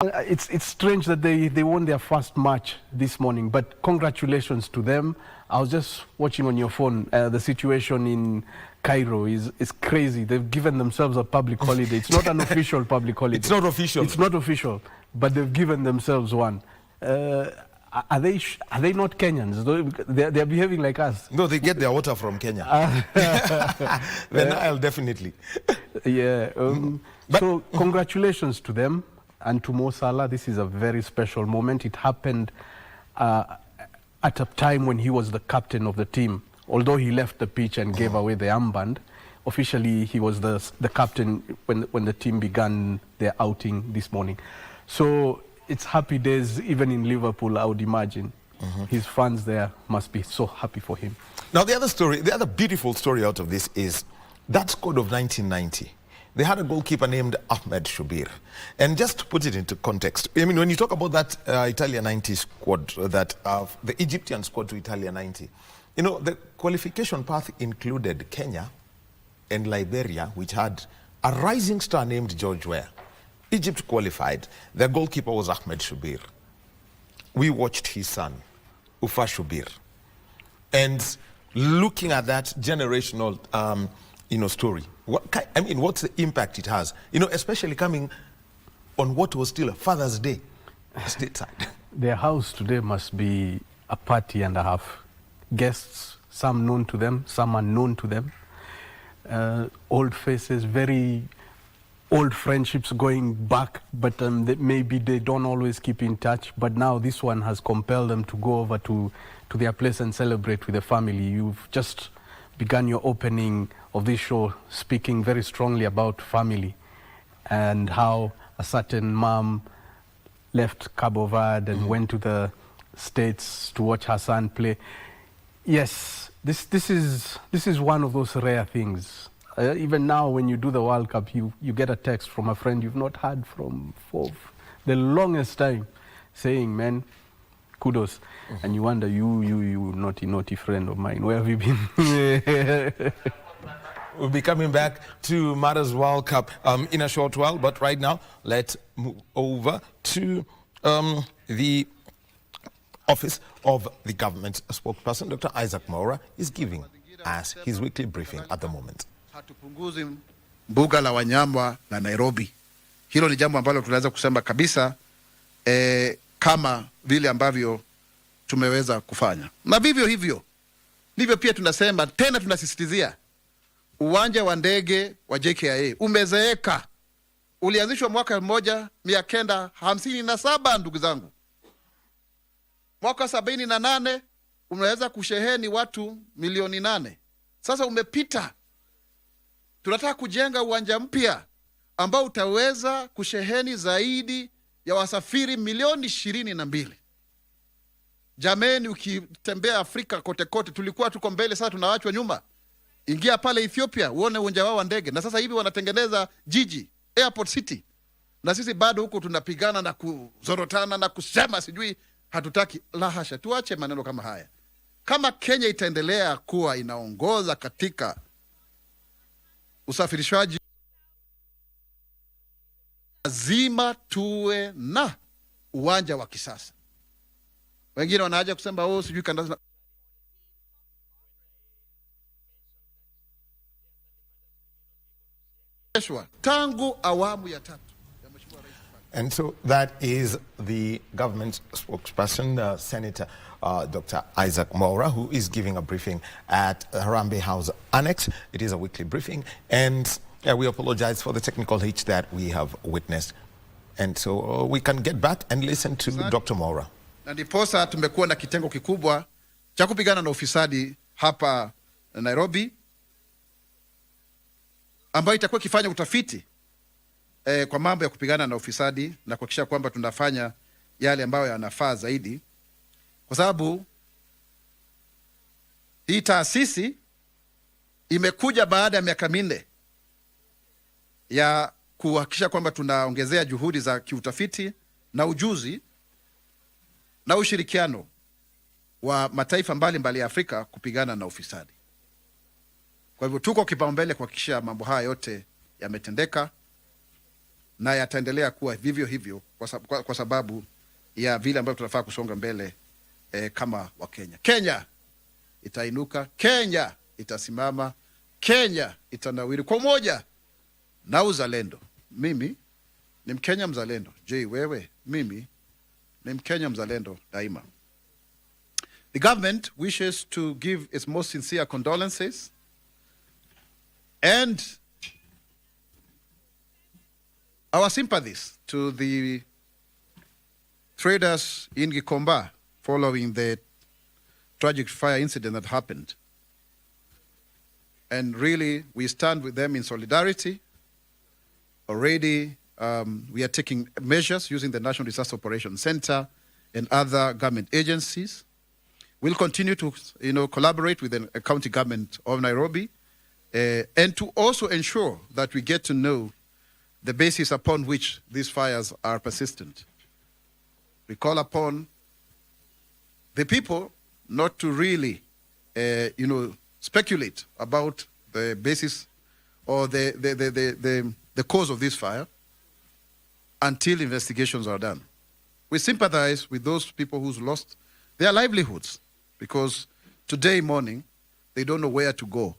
It's strange that they won their first match this morning, but congratulations to them. I was just watching on your phone. The situation in Cairo is crazy. They've given themselves a public holiday. It's not an official public holiday. It's not official. It's not official, but they've given themselves one. Are they not Kenyans? They're behaving like us. No, they get their water from Kenya. The Nile, definitely. Yeah. So congratulations to them. And to Mo Salah, this is a very special moment. It happened at a time when he was the captain of the team. Although he left the pitch and gave away the armband, officially he was the captain when the team began their outing this morning. So it's happy days even in Liverpool, I would imagine. His fans there must be so happy for him. Now the other beautiful story out of this is that squad of 1990. They had a goalkeeper named Ahmed Shubir. And just to put it into context, I mean, when you talk about that Italia 90 squad, that the Egyptian squad to Italia 90, you know, the qualification path included Kenya and Liberia, which had a rising star named George Weah. Egypt qualified. Their goalkeeper was Ahmed Shubir. We watched his son, Ufa Shubir. And looking at that generational story, what's the impact it has? You know, especially coming on what was still a Father's Day stateside. Their house today must be a party and a half. Guests, some known to them, some unknown to them. Old faces, very old friendships going back, but maybe they don't always keep in touch. But now this one has compelled them to go over to their place and celebrate with the family. You've just began your opening of this show speaking very strongly about family and how a certain mom left Cape Verde and went to the States to watch her son play. Yes, this is one of those rare things. Even now when you do the World Cup, you get a text from a friend you've not heard from for the longest time saying, man, kudos. And you wonder, you naughty friend of mine, where have you been? We'll be coming back to Matters World Cup in a short while, but right now, let's move over to the office of the government spokesperson. Dr. Isaac Mwaura is giving us his weekly briefing at the moment. Hatupunguzi mbuga la wanyama la Nairobi. Hilo ni jambo ambalo tunaweza kusema kabisa kama vile ambavyo tumeweza kufanya. Na vivyo hivyo, ndivyo pia tunasema tena tunasisitizia uwanja wa ndege wa JKIA umezeeka. Ulianzishwa mwaka 1957 ndugu zangu. Mwaka 78 unaweza kusheheni watu milioni 8. Sasa umepita. Tunataka kujenga uwanja mpya ambao utaweza kusheheni zaidi ya wasafiri milioni 22. Jameni, ukitembea Afrika kote kote, tulikuwa tuko mbele, sasa tunawachwa nyuma. Ingia pale Ethiopia uone uwanja wao wa ndege, na sasa hivi wanatengeneza jiji, airport city. Na sisi bado huko tunapigana na kuzorotana na kusema sijui hatutaki. La hasha, tuache maneno kama haya. Kama Kenya itaendelea kuwa inaongoza katika usafirishaji, lazima tuwe na uwanja wa kisasa. Wengine wanaanza kusema sijui kandaza. Tangu awamu ya 3. And so that is the government spokesperson, Senator Dr. Isaac Mwaura, who is giving a briefing at Harambee House Annex. It is a weekly briefing, and we apologize for the technical hitch that we have witnessed. And so we can get back and listen to Dr. Mwaura. Na ndiposa tumekuwa na kitengo kikubwa cha kupigana na ufisadi hapa Nairobi, ambayo itakuwa kifanya utafiti kwa mambo ya kupigana na ufisadi na kuhakikisha kwamba tunafanya yale ambayo yanafaa zaidi, kwa sababu hii taasisi imekuja baada ya miaka 4 ya kuhakikisha kwamba tunaongezea juhudi za kiutafiti na ujuzi na ushirikiano wa mataifa mbalimbali ya Afrika kupigana na ufisadi. Kwa hivyo tuko kipaumbele kuhakikisha mambo haya yote yametendeka. na yataendelea kuwa vivyo hivyo kwa sababu ya vile ambavyo tunafaa kusonga mbele kama Wakenya. Kenya itainuka, Kenya itasimama, Kenya itanawiri kwa umoja na uzalendo. Mimi ni Mkenya mzalendo. Je, wewe? Mimi ni Mkenya mzalendo daima. The government wishes to give its most sincere condolences and our sympathies to the traders in Gikomba following the tragic fire incident that happened. And really, we stand with them in solidarity. Already, we are taking measures using the National Disaster Operations Center and other government agencies. We'll continue to, collaborate with the county government of Nairobi and to also ensure that we get to know the basis upon which these fires are persistent. We call upon the people not to really, speculate about the basis or the cause of this fire until investigations are done. We sympathize with those people who's lost their livelihoods because today morning they don't know where to go,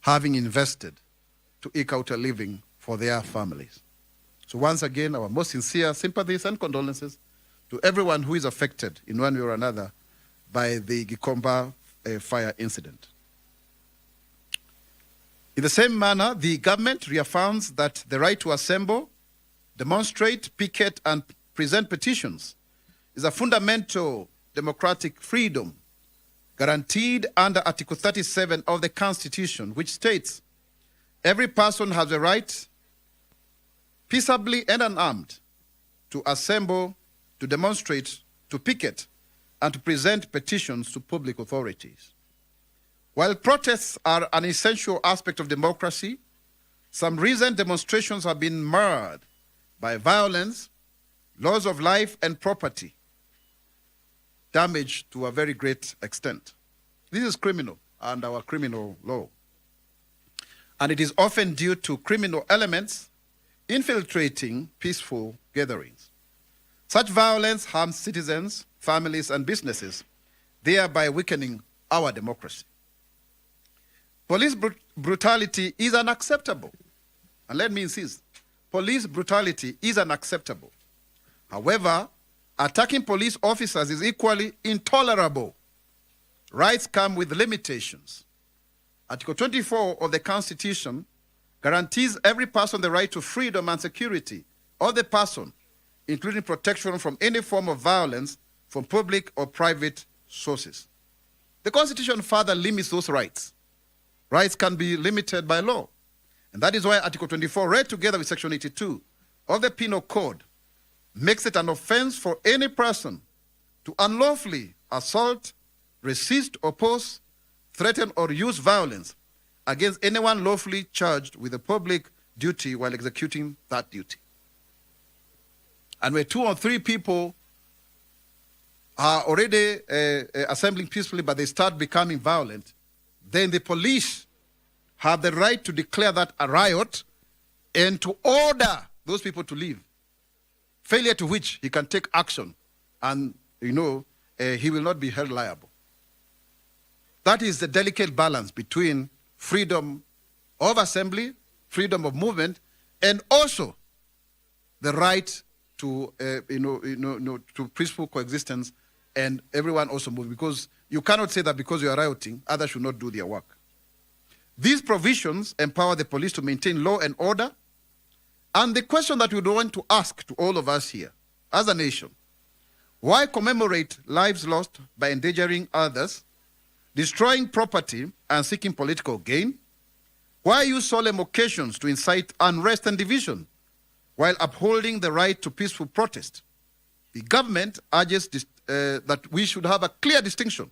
having invested to eke out a living for their families. So once again, our most sincere sympathies and condolences to everyone who is affected in one way or another by the Gikomba fire incident. In the same manner, the government reaffirms that the right to assemble, demonstrate, picket, and present petitions is a fundamental democratic freedom guaranteed under Article 37 of the Constitution, which states, every person has a right, peaceably and unarmed, to assemble, to demonstrate, to picket, and to present petitions to public authorities. While protests are an essential aspect of democracy, some recent demonstrations have been marred by violence, loss of life and property, damage to a very great extent. This is criminal under our criminal law. And it is often due to criminal elements infiltrating peaceful gatherings. Such violence harms citizens, families, and businesses, thereby weakening our democracy. Police brutality is unacceptable. And let me insist, police brutality is unacceptable. However, attacking police officers is equally intolerable. Rights come with limitations. Article 24 of the Constitution guarantees every person the right to freedom and security of the person, including protection from any form of violence from public or private sources. The Constitution further limits those rights. Rights can be limited by law. And that is why Article 24, read together with Section 82 of the Penal Code, makes it an offense for any person to unlawfully assault, resist, oppose, threaten, or use violence against anyone lawfully charged with a public duty while executing that duty. And where 2 or 3 people are already assembling peacefully, but they start becoming violent, then the police have the right to declare that a riot and to order those people to leave. Failure to which he can take action and, he will not be held liable. That is the delicate balance between freedom of assembly, freedom of movement, and also the right to, to peaceful coexistence and everyone also move. Because you cannot say that because you are rioting, others should not do their work. These provisions empower the police to maintain law and order. And the question that we want to ask to all of us here, as a nation, why commemorate lives lost by endangering others, destroying property, and seeking political gain? Why use solemn occasions to incite unrest and division while upholding the right to peaceful protest? The government urges that we should have a clear distinction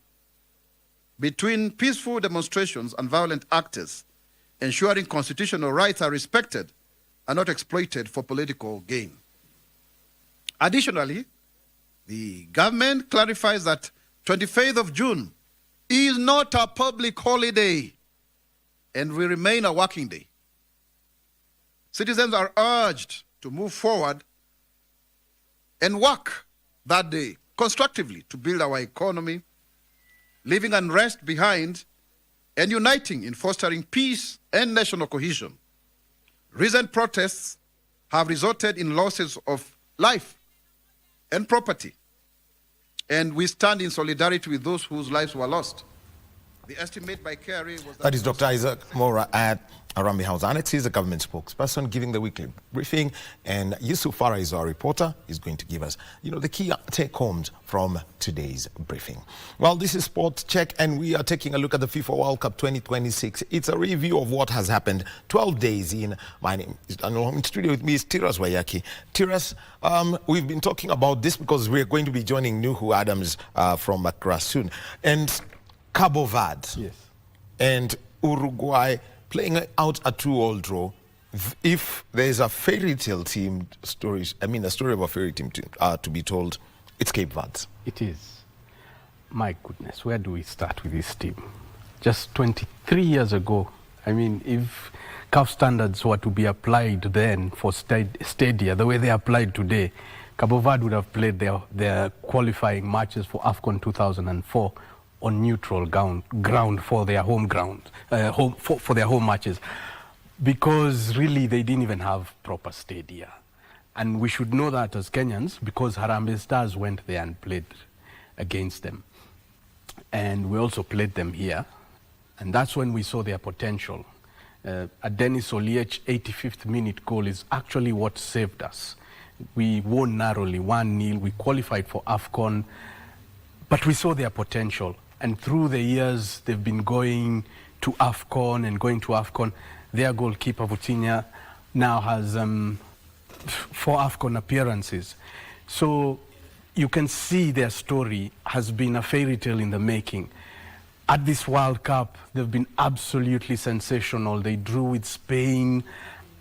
between peaceful demonstrations and violent actors, ensuring constitutional rights are respected and not exploited for political gain. Additionally, the government clarifies that 25th of June is not a public holiday and will remain a working day. Citizens are urged to move forward and work that day constructively to build our economy, leaving unrest behind and uniting in fostering peace and national cohesion. Recent protests have resulted in losses of life and property, and we stand in solidarity with those whose lives were lost. The estimate by KRA was that is Dr. Isaac Mora at Arambe House Annex. He's the government spokesperson giving the weekly briefing, and Yusuf Farah is our reporter. He's going to give us, the key take-homes from today's briefing. Well, this is Sport Check, and we are taking a look at the FIFA World Cup 2026. It's a review of what has happened 12 days in. My name is Daniel. In studio with me is Tiras Wayaki. Tiras, we've been talking about this because we're going to be joining Nuhu Adams from Accra soon. And Cabo Verde, Yes. and Uruguay playing out a 2-2 draw. If there's a fairy tale team story, a story of a fairy team to be told, it's Cape Verde. It is. My goodness, where do we start with this team? Just 23 years ago, if CAF standards were to be applied then for Stadia, the way they applied today, Cabo Verde would have played their qualifying matches for AFCON 2004 on neutral ground for their home ground, for their home matches, because really they didn't even have proper stadia. And we should know that as Kenyans, because Harambee Stars went there and played against them. And we also played them here. And that's when we saw their potential. A Dennis Oliech 85th minute goal is actually what saved us. We won narrowly, 1-0. We qualified for AFCON, but we saw their potential. And through the years, they've been going to AFCON. Their goalkeeper, Vutinya, now has 4 AFCON appearances. So you can see their story has been a fairy tale in the making. At this World Cup, they've been absolutely sensational. They drew with Spain,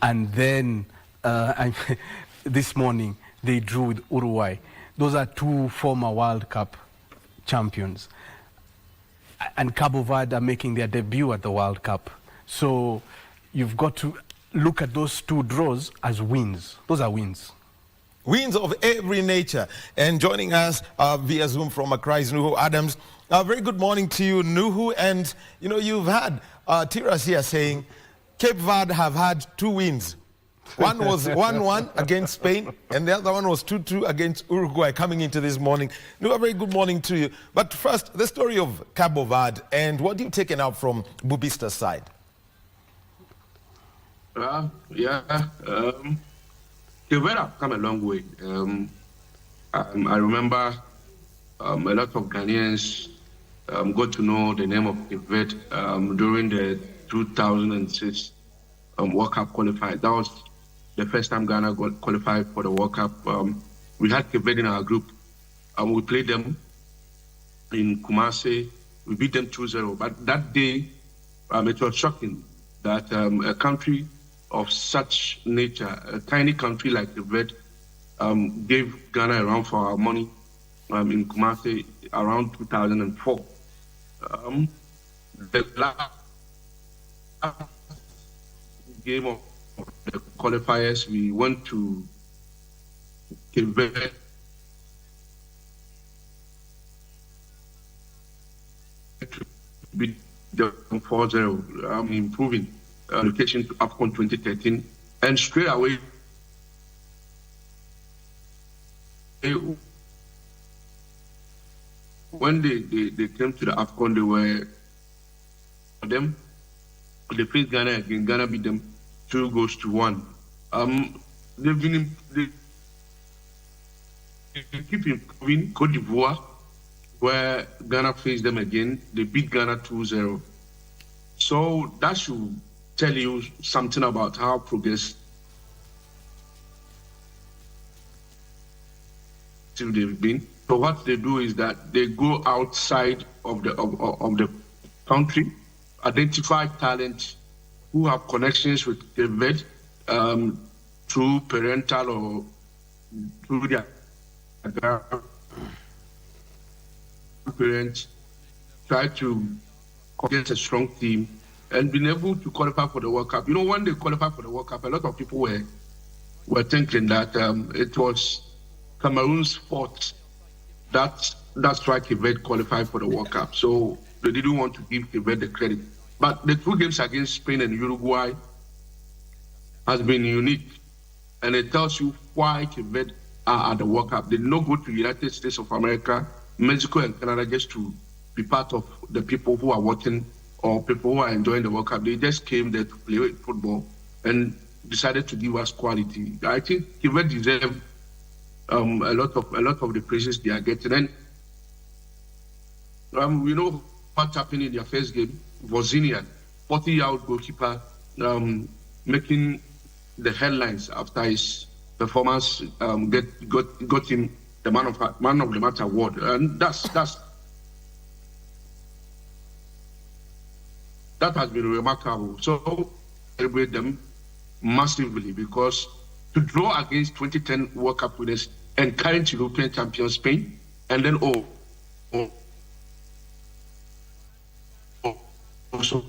and then this morning, they drew with Uruguay. Those are 2 former World Cup champions. And Cabo Verde are making their debut at the World Cup. So you've got to look at those 2 draws as wins. Those are wins. Wins of every nature. And joining us via Zoom from Accra is Nuhu Adams. Very good morning to you, Nuhu. And, you've had Tiras here saying Cape Verde have had 2 wins. One was 1-1 against Spain, and the other one was 2-2 against Uruguay coming into this morning. A very good morning to you. But first, the story of Cabo Verde, and what have you taken out from Bubista's side? Cape Verde have come a long way. I remember a lot of Ghanaians got to know the name of Cape Verde during the 2006 World Cup qualified. That was the first time Ghana got qualified for the World Cup. We had Cape Verde in our group. We played them in Kumasi. We beat them 2-0. But that day, it was shocking that a country of such nature, a tiny country like Cape Verde, gave Ghana a run for our money in Kumasi around 2004. The last game of the qualifiers, we went to Cape Verde. Beat them 4-0, improving location to AFCON 2013, and straight away when they came to the AFCON, they were them. They faced Ghana again. Ghana beat them 2-1. They keep improving. Cote d'Ivoire, where Ghana faced them again, they beat Ghana 2-0. So that should tell you something about how progressive they've been. So what they do is that they go outside of the country, identify talent who have connections with the vet through parental or through their parents, try to get a strong team and been able to qualify for the World Cup. When they qualified for the World Cup, a lot of people were were thinking that it was Cameroon's fault that's why Cape Verde qualified for the World Cup. So they didn't want to give Cape Verde the credit. But the 2 games against Spain and Uruguay has been unique. And it tells you why Cape Verde are at the World Cup. They did not go to the United States of America, Mexico and Canada just to be part of the people who are watching or people who are enjoying the World Cup. They just came there to play football and decided to give us quality. I think Cape Verde deserve a lot of the praises they are getting. And we know what happened in their first game. Vozinian, 40-year-old goalkeeper, making the headlines after his performance, got him the man of the match award, and that has been remarkable. So celebrate them massively, because to draw against 2010 World Cup winners and current European champion Spain, and then also